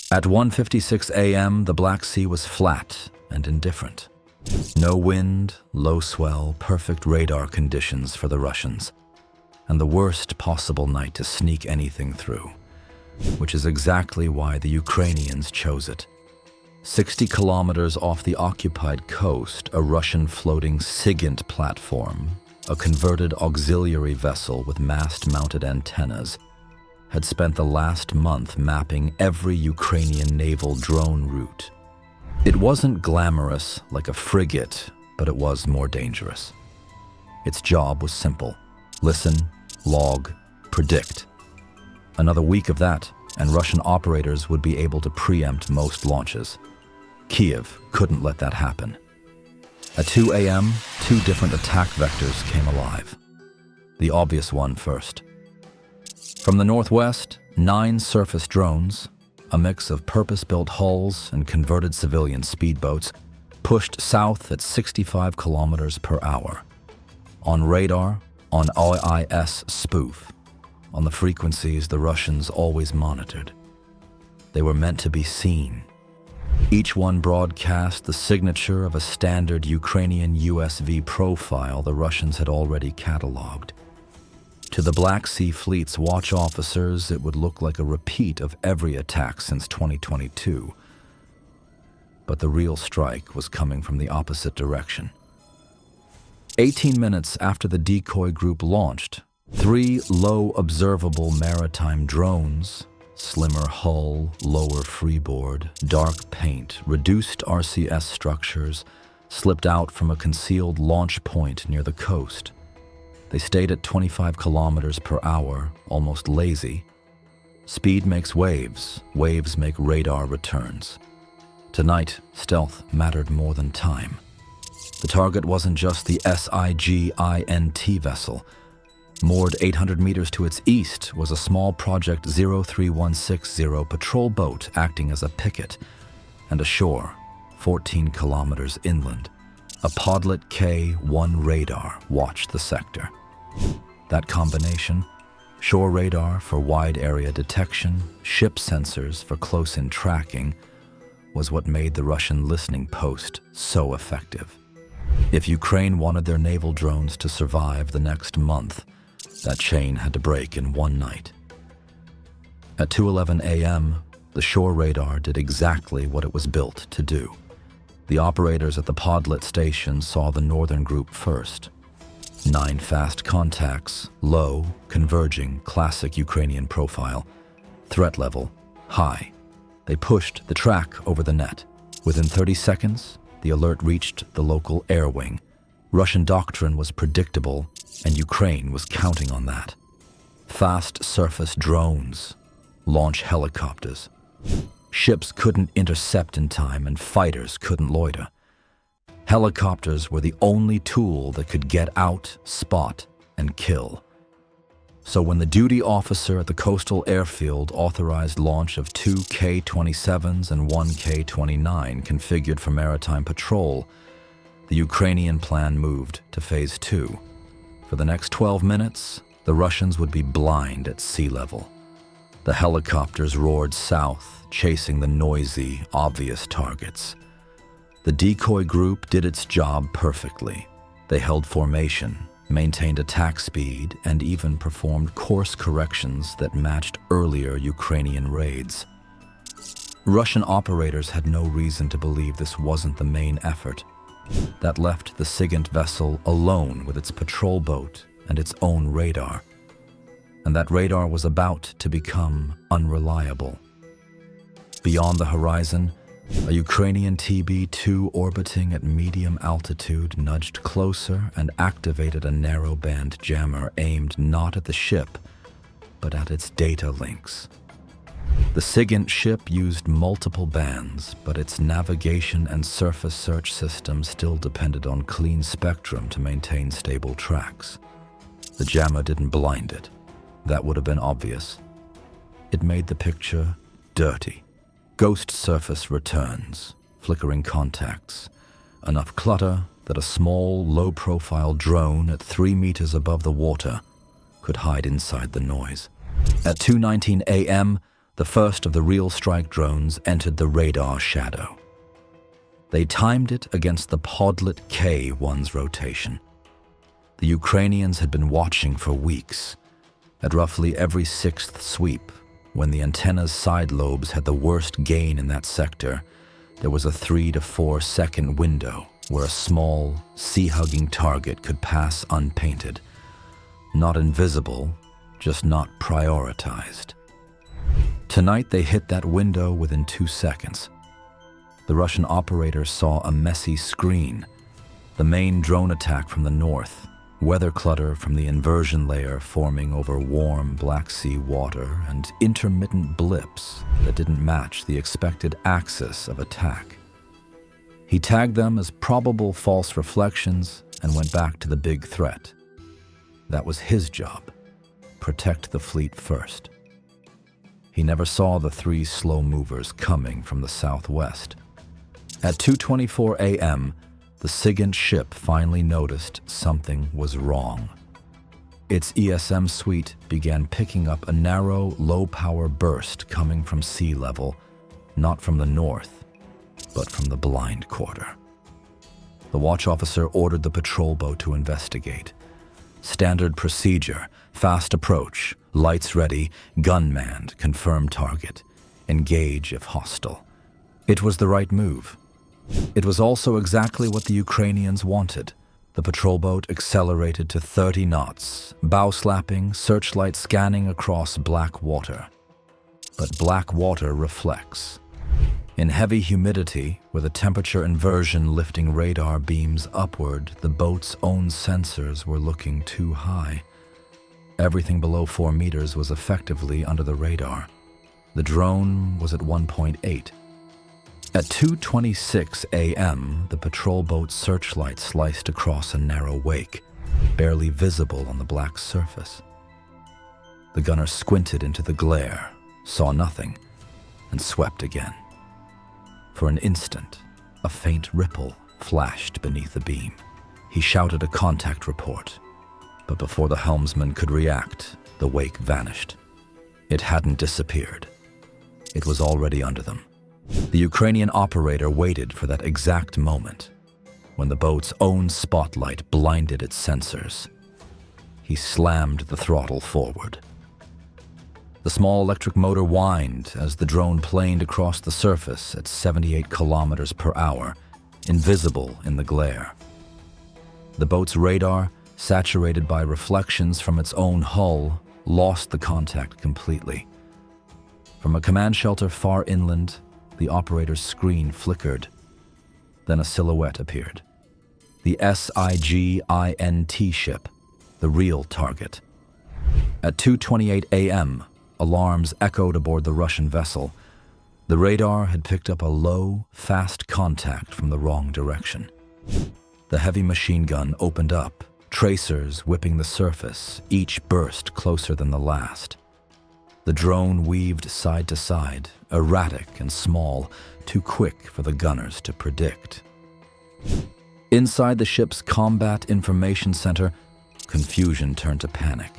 At 1:56 a.m., the Black Sea was flat and indifferent. No wind, low swell, perfect radar conditions for the Russians, and the worst possible night to sneak anything through, which is exactly why the Ukrainians chose it. 60 kilometers off the occupied coast, a Russian floating SIGINT platform, a converted auxiliary vessel with mast-mounted antennas, had spent the last month mapping every Ukrainian naval drone route. It wasn't glamorous like a frigate, but it was more dangerous. Its job was simple: listen, log, predict. Another week of that, and Russian operators would be able to preempt most launches. Kiev couldn't let that happen. At 2 a.m., two different attack vectors came alive. The obvious one first. From the northwest, 9 surface drones, a mix of purpose-built hulls and converted civilian speedboats, pushed south at 65 kilometers per hour. On radar, on OIS spoof, on the frequencies the Russians always monitored. They were meant to be seen. Each one broadcast the signature of a standard Ukrainian USV profile the Russians had already catalogued. To the Black Sea Fleet's watch officers, it would look like a repeat of every attack since 2022. But the real strike was coming from the opposite direction. 18 minutes after the decoy group launched, 3 low observable maritime drones, slimmer hull, lower freeboard, dark paint, reduced RCS structures, slipped out from a concealed launch point near the coast. They stayed at 25 kilometers per hour, almost lazy. Speed makes waves, waves make radar returns. Tonight, stealth mattered more than time. The target wasn't just the SIGINT vessel. Moored 800 meters to its east was a small Project 03160 patrol boat acting as a picket, and ashore, 14 kilometers inland, a Podlet K-1 radar watched the sector. That combination, shore radar for wide area detection, ship sensors for close-in tracking, was what made the Russian listening post so effective. If Ukraine wanted their naval drones to survive the next month, that chain had to break in one night. At 2:11 a.m., the shore radar did exactly what it was built to do. The operators at the Podlet station saw the northern group first. 9 fast contacts, low, converging, classic Ukrainian profile. Threat level, high. They pushed the track over the net. Within 30 seconds, the alert reached the local air wing. Russian doctrine was predictable, and Ukraine was counting on that. Fast surface drones, launch helicopters. Ships couldn't intercept in time, and fighters couldn't loiter. Helicopters were the only tool that could get out, spot, and kill. So when the duty officer at the coastal airfield authorized launch of 2 K-27s and 1 K-29 configured for maritime patrol, the Ukrainian plan moved to Phase 2. For the next 12 minutes, the Russians would be blind at sea level. The helicopters roared south, chasing the noisy, obvious targets. The decoy group did its job perfectly. They held formation, maintained attack speed, and even performed course corrections that matched earlier Ukrainian raids. Russian operators had no reason to believe this wasn't the main effort. That left the SIGINT vessel alone with its patrol boat and its own radar. And that radar was about to become unreliable. Beyond the horizon, a Ukrainian TB-2 orbiting at medium altitude nudged closer and activated a narrow-band jammer aimed not at the ship, but at its data links. The SIGINT ship used multiple bands, but its navigation and surface search system still depended on clean spectrum to maintain stable tracks. The jammer didn't blind it. That would have been obvious. It made the picture dirty. Ghost surface returns, flickering contacts, enough clutter that a small, low-profile drone at 3 meters above the water could hide inside the noise. At 2:19 a.m., the first of the real strike drones entered the radar shadow. They timed it against the Podlet K-1's rotation. The Ukrainians had been watching for weeks. At roughly every sixth sweep, when the antenna's side lobes had the worst gain in that sector, there was a 3 to 4 second window where a small, sea-hugging target could pass unpainted. Not invisible, just not prioritized. Tonight they hit that window within 2 seconds. The Russian operator saw a messy screen, the main drone attack from the north, weather clutter from the inversion layer forming over warm Black Sea water, and intermittent blips that didn't match the expected axis of attack. He tagged them as probable false reflections and went back to the big threat. That was his job: protect the fleet first. He never saw the 3 slow movers coming from the southwest. At 2:24 a.m., the SIGINT ship finally noticed something was wrong. Its ESM suite began picking up a narrow, low-power burst coming from sea level, not from the north, but from the blind quarter. The watch officer ordered the patrol boat to investigate. Standard procedure: fast approach, lights ready, gun manned, confirm target, engage if hostile. It was the right move. It was also exactly what the Ukrainians wanted. The patrol boat accelerated to 30 knots, bow slapping, searchlight scanning across black water. But black water reflects. In heavy humidity, with a temperature inversion lifting radar beams upward, the boat's own sensors were looking too high. Everything below 4 meters was effectively under the radar. The drone was at 1.8. At 2:26 a.m., the patrol boat's searchlight sliced across a narrow wake, barely visible on the black surface. The gunner squinted into the glare, saw nothing, and swept again. For an instant, a faint ripple flashed beneath the beam. He shouted a contact report, but before the helmsman could react, the wake vanished. It hadn't disappeared. It was already under them. The Ukrainian operator waited for that exact moment, when the boat's own spotlight blinded its sensors. He slammed the throttle forward. The small electric motor whined as the drone planed across the surface at 78 kilometers per hour, invisible in the glare. The boat's radar, saturated by reflections from its own hull, lost the contact completely. From a command shelter far inland, the operator's screen flickered. Then a silhouette appeared. The SIGINT ship, the real target. At 2:28 a.m., alarms echoed aboard the Russian vessel. The radar had picked up a low, fast contact from the wrong direction. The heavy machine gun opened up, tracers whipping the surface, each burst closer than the last. The drone weaved side to side, erratic and small, too quick for the gunners to predict. Inside the ship's combat information center, confusion turned to panic.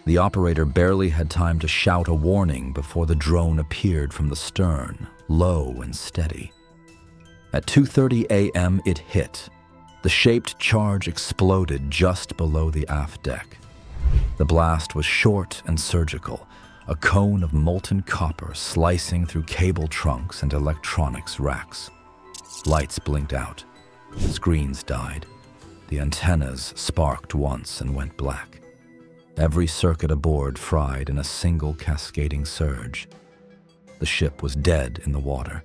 The operator barely had time to shout a warning before the drone appeared from the stern, low and steady. At 2:30 a.m., it hit. The shaped charge exploded just below the aft deck. The blast was short and surgical, a cone of molten copper slicing through cable trunks and electronics racks. Lights blinked out. Screens died. The antennas sparked once and went black. Every circuit aboard fried in a single cascading surge. The ship was dead in the water.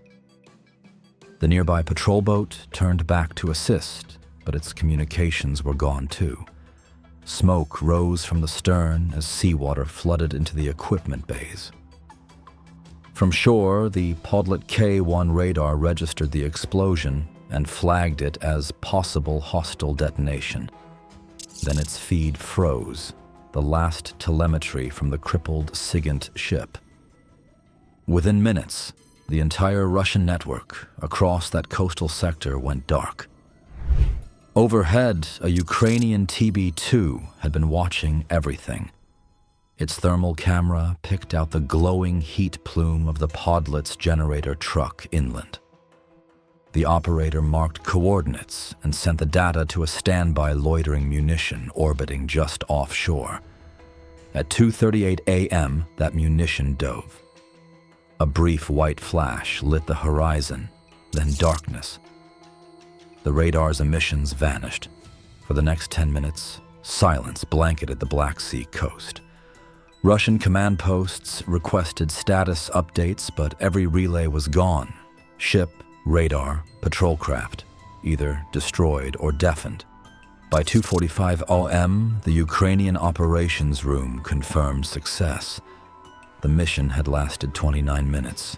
The nearby patrol boat turned back to assist, but its communications were gone too. Smoke rose from the stern as seawater flooded into the equipment bays. From shore, the Podlet K-1 radar registered the explosion and flagged it as possible hostile detonation. Then its feed froze, the last telemetry from the crippled SIGINT ship. Within minutes, the entire Russian network across that coastal sector went dark. Overhead, a Ukrainian TB2 had been watching everything. Its thermal camera picked out the glowing heat plume of the Podlet's generator truck inland. The operator marked coordinates and sent the data to a standby loitering munition orbiting just offshore. At 2:38 a.m., that munition dove. A brief white flash lit the horizon, then darkness. The radar's emissions vanished. For the next 10 minutes, silence blanketed the Black Sea coast. Russian command posts requested status updates, but every relay was gone. Ship, radar, patrol craft, either destroyed or deafened. By 2:45 a.m., the Ukrainian operations room confirmed success. The mission had lasted 29 minutes.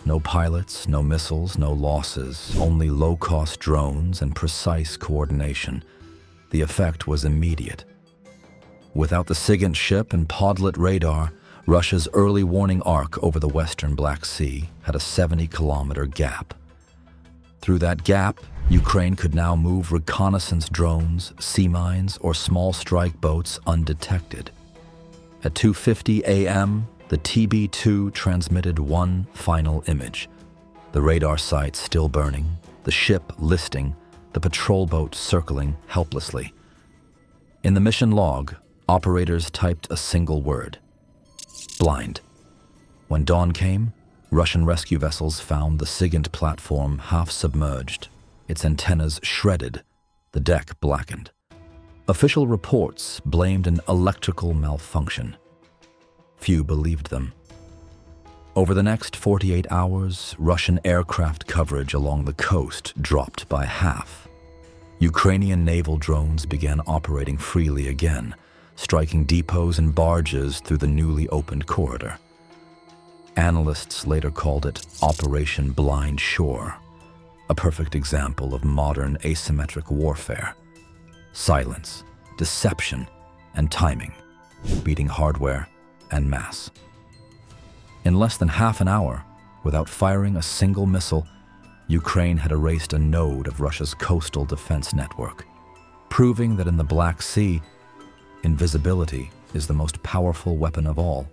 No pilots, no missiles, no losses, only low-cost drones and precise coordination. The effect was immediate. Without the SIGINT ship and Podlet radar, Russia's early warning arc over the western Black Sea had a 70-kilometer gap. Through that gap, Ukraine could now move reconnaissance drones, sea mines, or small strike boats undetected. At 2:50 a.m., the TB2 transmitted one final image. The radar site still burning, the ship listing, the patrol boat circling helplessly. In the mission log, operators typed a single word: blind. When dawn came, Russian rescue vessels found the SIGINT platform half submerged, its antennas shredded, the deck blackened. Official reports blamed an electrical malfunction. Few believed them. Over the next 48 hours, Russian aircraft coverage along the coast dropped by half. Ukrainian naval drones began operating freely again, striking depots and barges through the newly opened corridor. Analysts later called it Operation Blind Shore, a perfect example of modern asymmetric warfare. Silence, deception, and timing, beating hardware and mass. In less than half an hour, without firing a single missile, Ukraine had erased a node of Russia's coastal defense network, proving that in the Black Sea, invisibility is the most powerful weapon of all.